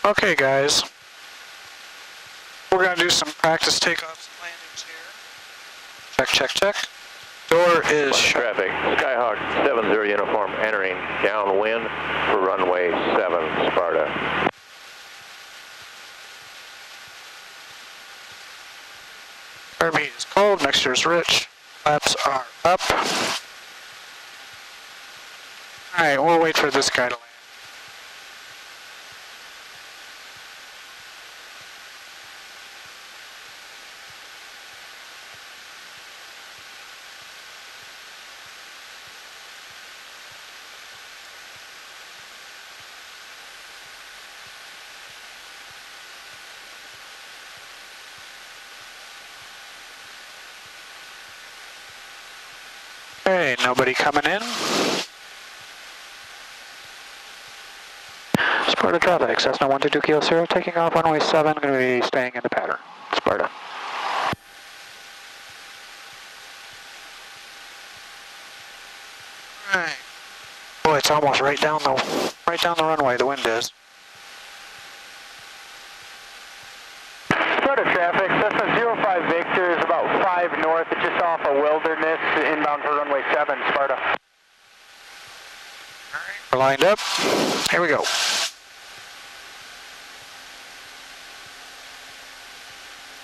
Okay, guys. We're going to do some practice takeoffs and landings here. Check, check, check. Door is shut. Traffic, Skyhawk 70 uniform entering downwind for runway 7, Sparta. Kirby is cold, mixture is rich, flaps are up. Alright, we'll wait for this guy to land. Okay, nobody coming in. Sparta traffic, Cessna 122 Kilo Zero, taking off runway 7, going to be staying in the pattern. Sparta. Alright. Boy, it's almost right down the runway, the wind is. Sparta traffic, Cessna 05 Victor is about 5 north, it's just off of Wilderness, inbound for runway 7, Sparta. Alright, we're lined up. Here we go.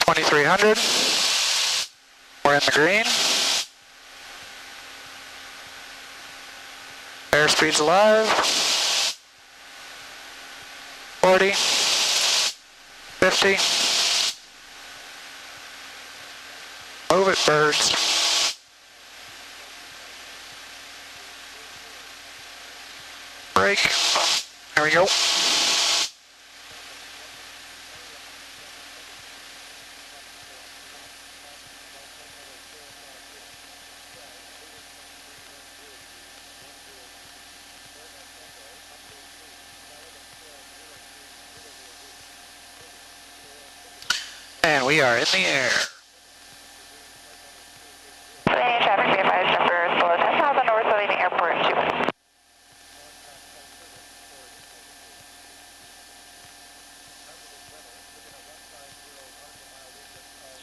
$2,300. We're in the green. Airspeed's alive. 40. 50. Move it, birds. Brake. There we go. And we are in the air. Traffic, be advised, number is below 10,000 over Sparta Airport in 2 minutes.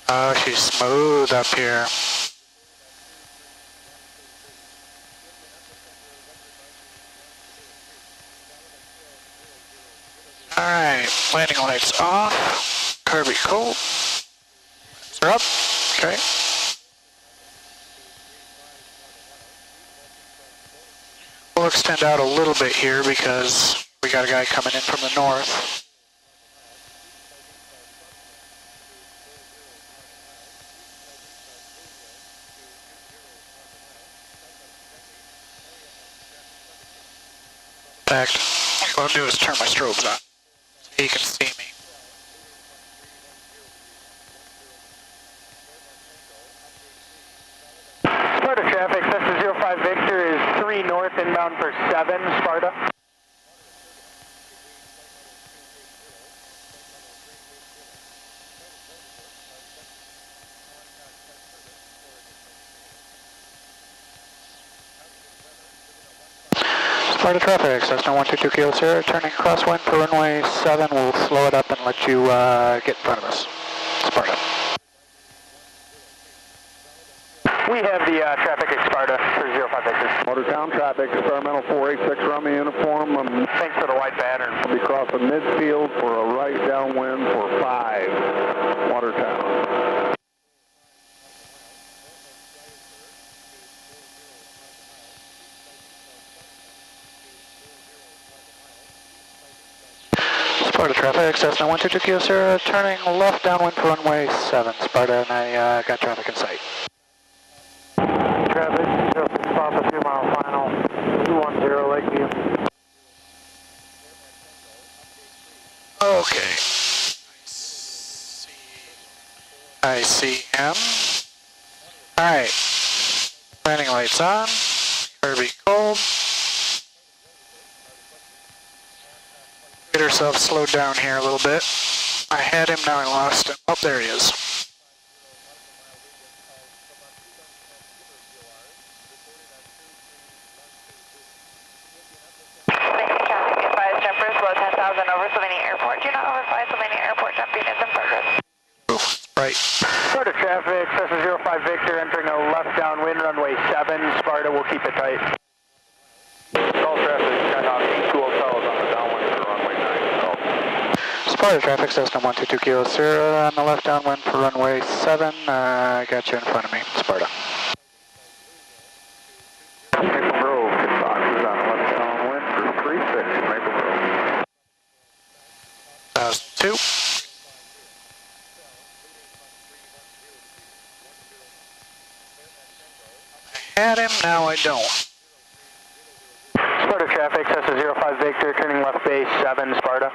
Oh, she's smooth up here. Alright, landing lights off. Kirby cold. They're up. Okay. We'll extend out a little bit here because we got a guy coming in from the north. In fact, what I'll do is turn my strobes on so he can see me. Sparta traffic, Cessna 05 Victor is 3 north, inbound for 7, Sparta. Sparta traffic, Cessna 122 Kilo Sierra, turning crosswind for runway 7. We'll slow it up and let you get in front of us. Sparta. We have the traffic at Sparta for 05 Victor. Watertown traffic, experimental 486 Romeo uniform. Thanks for the wide pattern. I'll be crossing midfield for a right downwind for 5, Watertown. Sparta traffic, Cessna 122 Kilo Sierra, turning left downwind for runway 7. Sparta, and I got traffic in sight. Traffic, 06 Papa, 2 mile final, 210 Lakeview. Okay. I see him. Alright. Landing lights on. Kirby cold. Get ourselves slowed down here a little bit. I had him, now I lost him. Oh, there he is. Traffic, be advised, jumpers below 10,000 over Sparta Airport. Do not keep it tight. All traffic, Skyhawk 82 hotels on the downwind for runway 9. Sparta traffic, Cessna 122 Kilo Sierra on the left downwind for runway 7. I got you in front of me, Sparta. Maple Grove, Fox is on left downwind for 36, Maple Grove. 1002. I had him, now I don't. Sparta traffic, Cessna 05 Victor, turning left base 7, Sparta.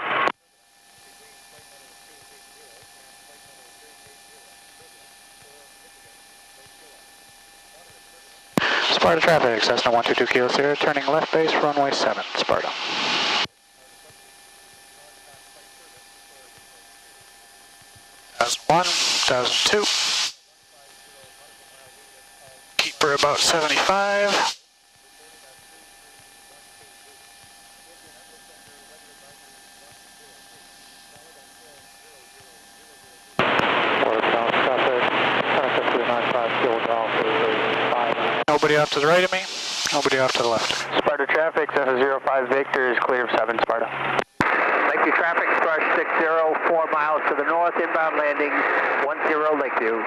Sparta traffic, Cessna 122 Kilo Sierra, turning left base, runway 7, Sparta. Thousand 1, 1002. Keep her about 75. Nobody off to the right of me, nobody off to the left. Sparta traffic, Cessna 05 Victor is clear of 7, Sparta. Lakeview traffic, Sparta 60, 4 miles to the north, inbound landing 10 Lakeview.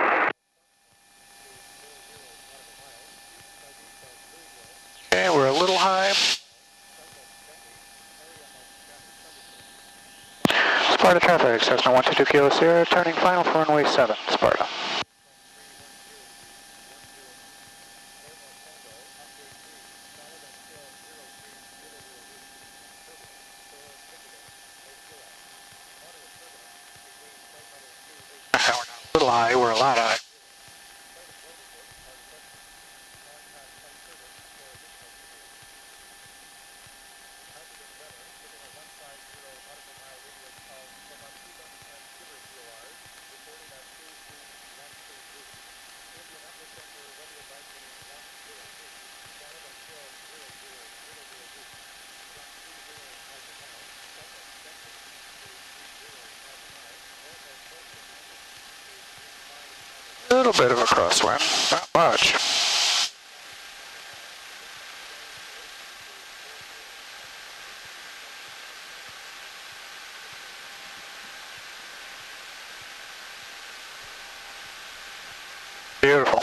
Okay, we're a little high. Sparta traffic, Cessna 122 Kilo Sierra, turning final for runway 7, Sparta. We're not a little high, we're a lot high. A little bit of a crosswind, not much. Beautiful.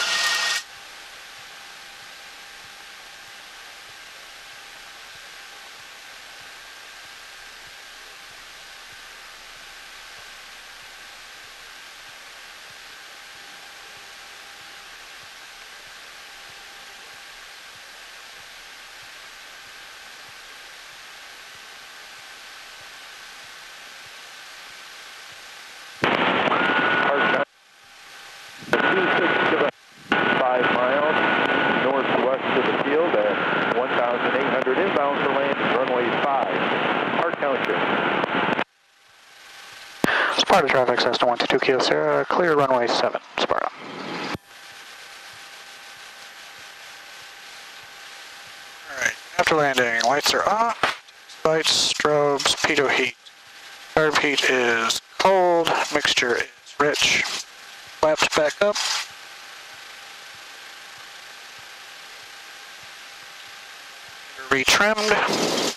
Sparta traffic, Cessna 122 Kilo Sierra, clear runway 7, Sparta. Alright, after landing, lights are off, lights, strobes, pitot heat. Carb heat is cold, mixture is rich. Flaps back up. Retrimmed.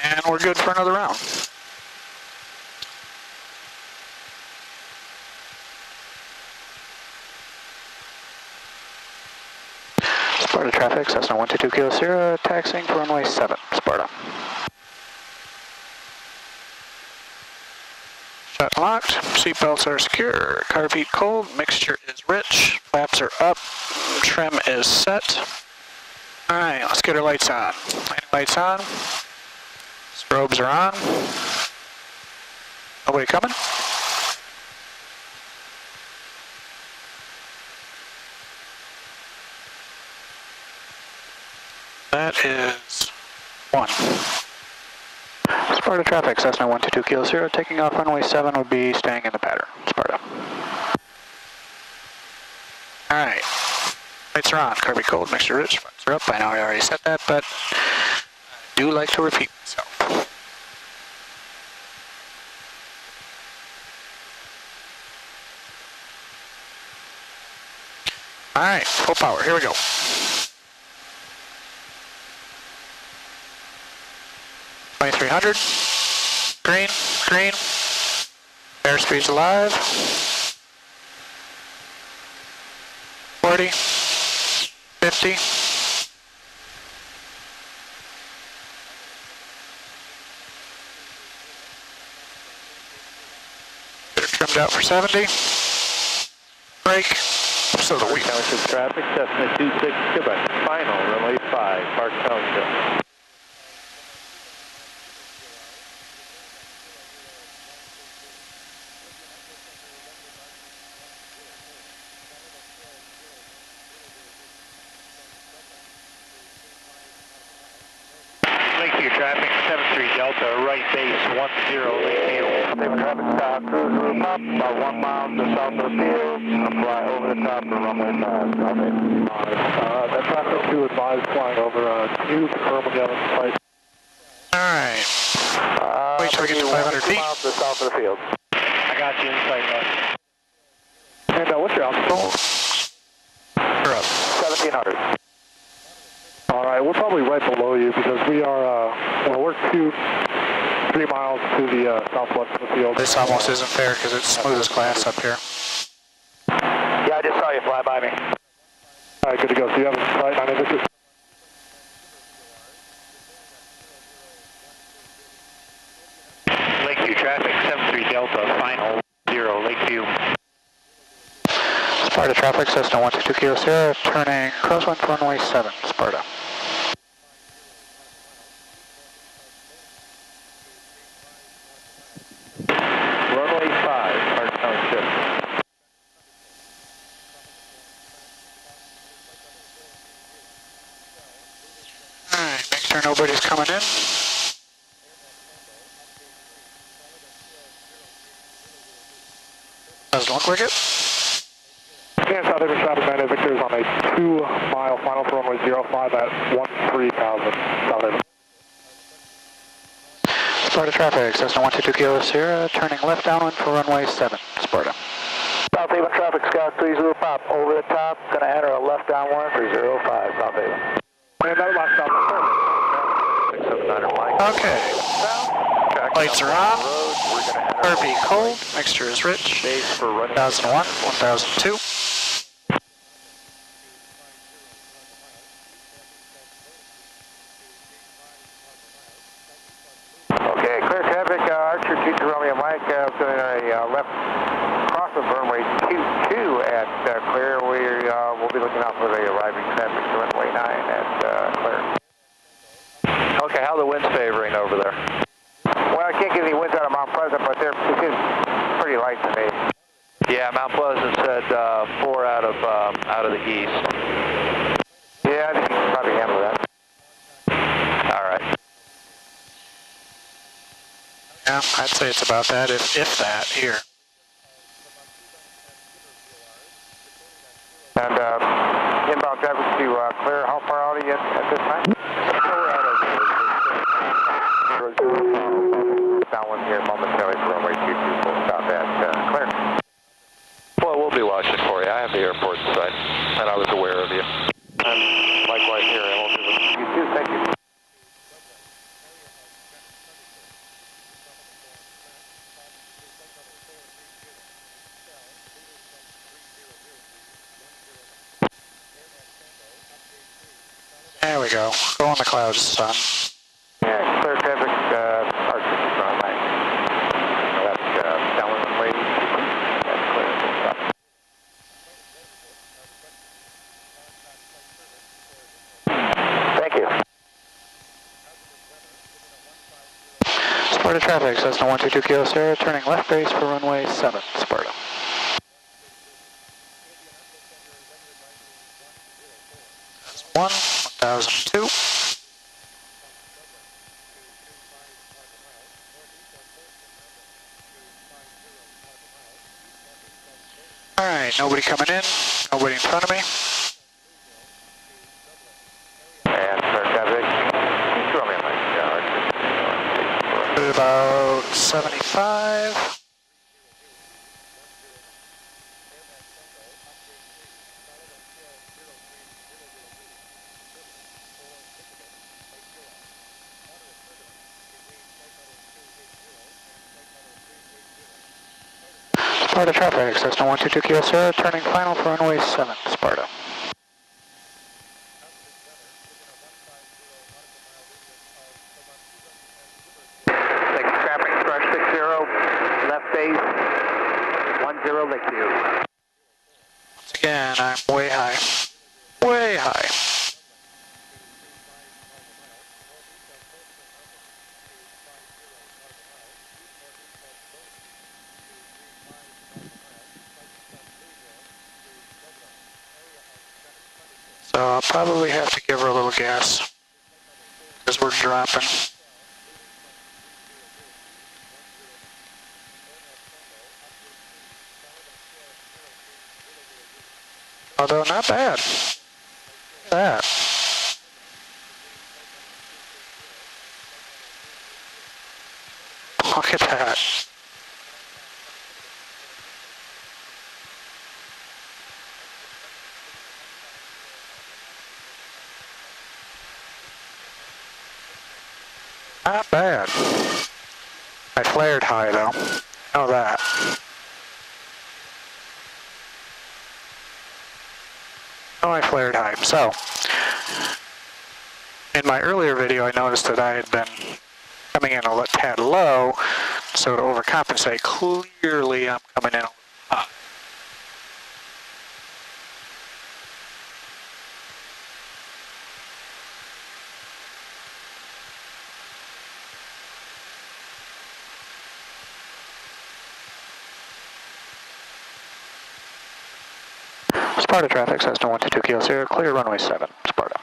And we're good for another round. Sparta traffic, Cessna 122 Kilo Sierra, taxiing for runway 7, Sparta. Shut and locked, seatbelts are secure, carb heat cold, mixture is rich, flaps are up, trim is set. Alright, let's get our lights on. Landing lights on, strobes are on. Nobody coming? That is 1. Sparta traffic, Cessna 122 Kilo Sierra, taking off runway 7 would be staying in the pattern, Sparta. Alright, lights are on, carb heat cold, mixture rich, flaps are up. I know I already said that, but I do like to repeat myself. All right, full power, here we go. $2,300. Green, green. Airspeed's alive. 40, 50. Trimmed out for 70. Brake. So do we. Township traffic, Cessna 26, Quebec, final, runway 5, Park Township. Lakeview traffic, 73 Delta, right base 10, Lakeview. David traffic, Scott, cruise roof up, about 1 mile to the south of the field. I'm flying over the top of runway 5. That traffic to advise flying over Hughes, Birmingham, flight. Alright. Wait till we get to 500 feet. 2 miles to the south of the field. I got you in sight, bud. And what's your altitude? You're up. 1700. All right, we're probably right below you because we are, well, we're 3 miles to the southwest of the field. This almost isn't fair because it's smooth as glass up here. Yeah, I just saw you fly by me. All right, good to go. So you have a flight on Victor? Lakeview traffic, 73 Delta, final, 0, Lakeview. Sparta traffic, Cessna 122 Kilo Sierra, turning crosswind for runway 7, Sparta. Runway 5, Park Township. Alright, make sure nobody's coming in. Doesn't look like it. Yeah, South David traffic, 9 Victor is on a 2-mile final for runway 05 at 13,000. South David. Sparta traffic, Cessna 122 Kilo Sierra, turning left downwind for runway 7, Sparta. South Haven traffic, Scott 30 Pop, over the top, going to enter a left downwind for 05, South Haven. And that last stop is perfect. 679 Mike. Okay. Lights are on. RV cold. Mixture is rich. Base for running 1001, 1002. Okay, clear traffic, Archer 2 Romeo Mike, doing a left cross of runway 22 at clear. We'll be looking out for the arriving traffic to runway 9 at clear. Okay, how are the winds favoring over there? Well, I can't get any winds out of Mount Pleasant, but it is pretty light today. Yeah, Mount Pleasant said 4 out of the east. Yeah, I think you can probably handle that. All right. Yeah, I'd say it's about that, if that, here. And inbound traffic to clear. How far out are you at this time? 4 out of Downwind here momentarily for runway 22, full stop at clear. Well, we'll be watching for you. I have the airport in sight, and I was aware of you. And likewise here, and we'll be looking at you too. Thank you. There we go. Go on the clouds, son. Yeah, clear traffic, Archer 2 Romeo Mike. That's downwind runway 2. That's clear, full stop. Thank you. Sparta traffic, Cessna 122 Kilo Sierra, turning left base for runway 7, Sparta. That's 1002. Alright, nobody coming in, nobody in front of me. And clear traffic, 2 Romeo Mike, Put it about 75. Sparta traffic, Cessna 122 Kilo Sierra, turning final for runway 7, Sparta. Thank you, traffic, crush 60, left base, 10, thank you. Once again, I'm way high. Way high. So I'll probably have to give her a little gas because we're dropping. Although not bad. Look at that. Look at that. Not bad. I flared high though. Know that. Oh, I flared high. So, in my earlier video, I noticed that I had been coming in a tad low, so to overcompensate, clearly I'm coming in a little high. Sparta traffic, Cessna 122 Kilo Sierra, clear runway 7, Sparta.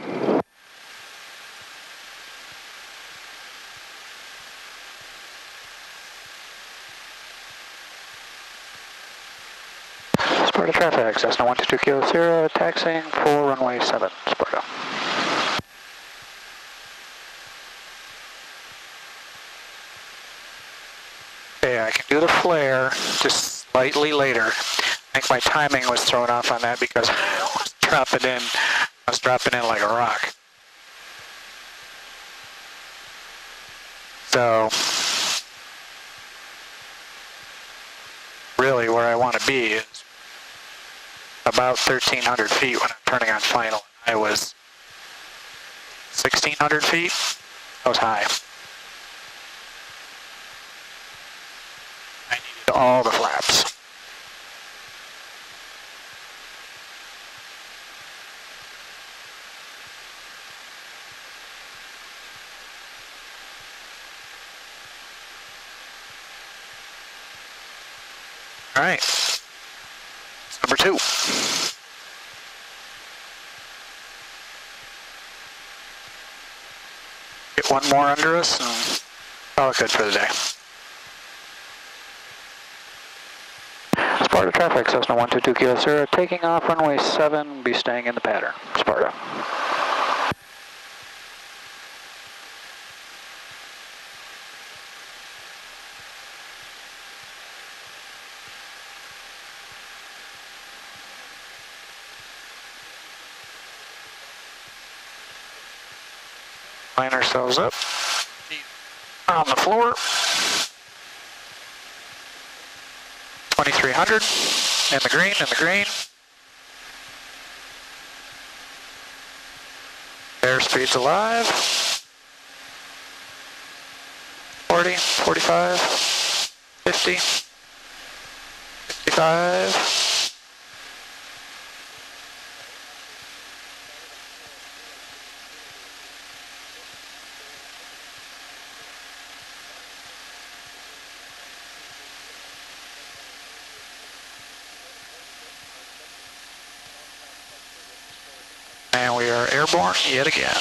Sparta traffic, Cessna 122 Kilo Sierra, taxiing for runway 7, Sparta. Okay, I can do the flare just slightly later. I think my timing was thrown off on that because I was dropping in like a rock. So, really where I want to be is about 1,300 feet when I'm turning on final. I was 1,600 feet. That was high. I needed all the flaps. All right, number 2. Get one more under us and call it good for the day. Sparta traffic, Cessna 122 Kilo Sierra, taking off runway 7, be staying in the pattern. Sparta. Line ourselves up on the floor. 2,300 in the green, in the green. Airspeed's alive. 40, 45, 50, 55. And we are airborne yet again.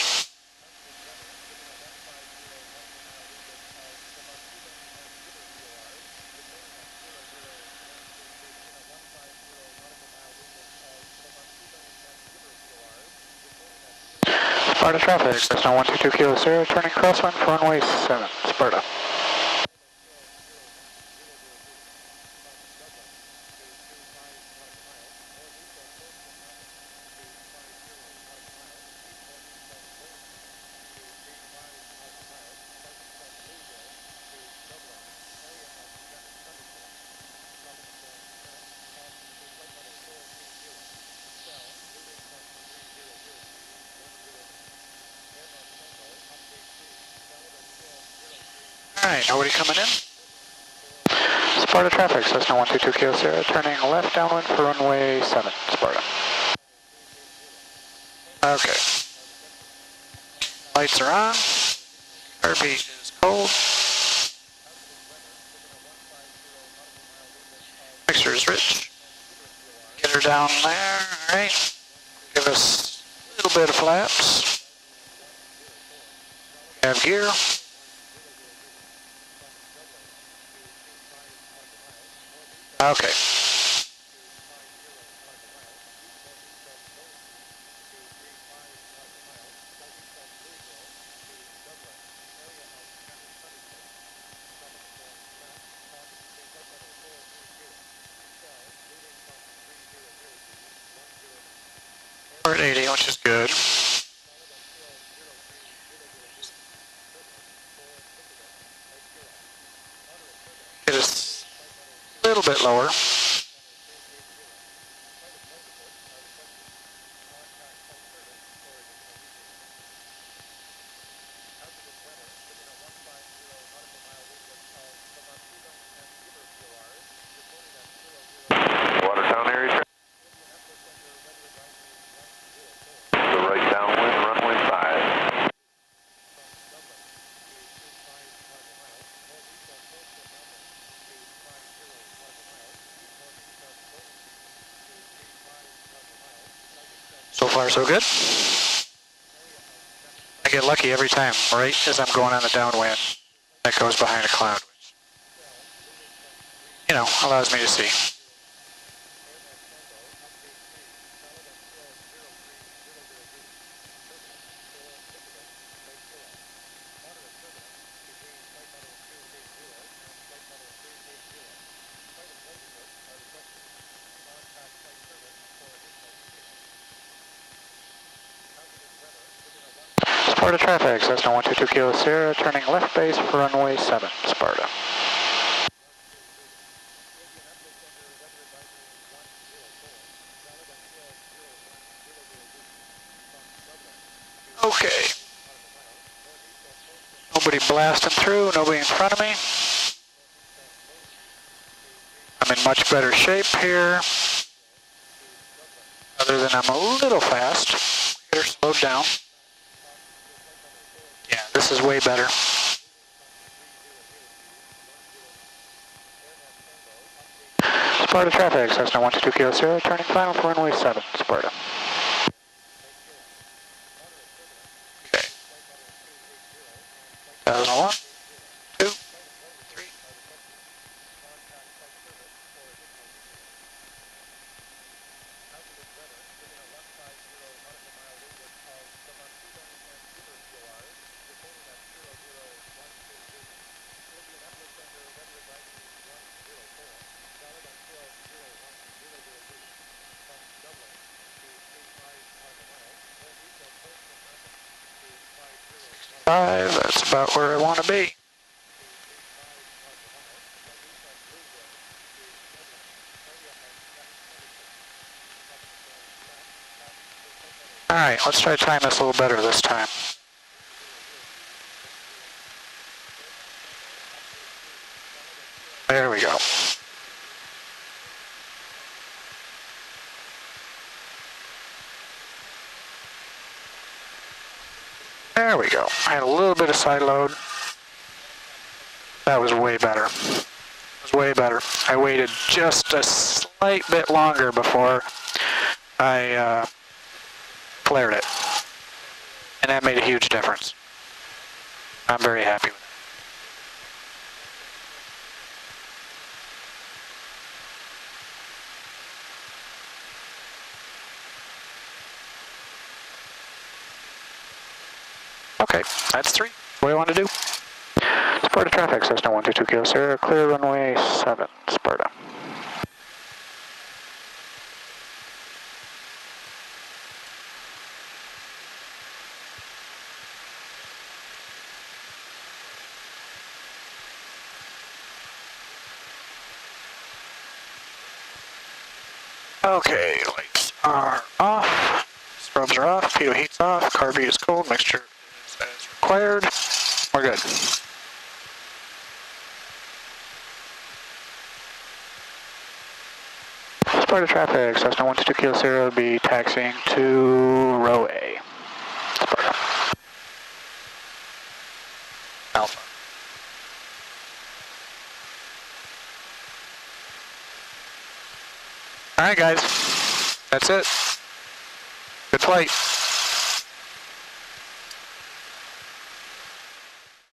Sparta traffic, Cessna 122 Kilo Sierra, turning crosswind for runway 7, Sparta. Alright, nobody coming in? Sparta traffic, Cessna 122 Kilo Sierra, turning left downwind for runway 7, Sparta. Okay. Lights are on. Heartbeat is cold. Mixture is rich. Get her down there, alright. Give us a little bit of flaps. Have gear. Okay. We're at 80, which is good. Get us a little bit lower. Watertown area. The right downwind, runway 5. So far, so good. I get lucky every time, right as I'm going on the downwind. That goes behind a cloud, which, you know, allows me to see. Sparta traffic, Cessna 122 Kilo Sierra, turning left base for runway 7, Sparta. Okay. Nobody blasting through, nobody in front of me. I'm in much better shape here. Other than I'm a little fast. Get her slowed down. Yeah, this is way better. Sparta traffic, Cessna 122 Kilo Sierra, turning final for runway 7, Sparta. Okay. 1,001, 2, 3. That's about where I want to be. Alright, let's try to time this a little better this time. There we go. There we go. I had a little bit of side load. That was way better. It was way better. I waited just a slight bit longer before I flared it. And that made a huge difference. I'm very happy with it. Okay, that's 3. What do I want to do? Sparta traffic, Cessna 122 Kilo Sierra, clear runway 7, Sparta. Okay, lights are off, strobes are off, pitot heat's off, carb is cold, mixture is as required. We're good. Sparta traffic, Cessna 122 Kilo 0 will be taxiing to row A. Sparta. Alpha. Alright guys, that's it. Good flight.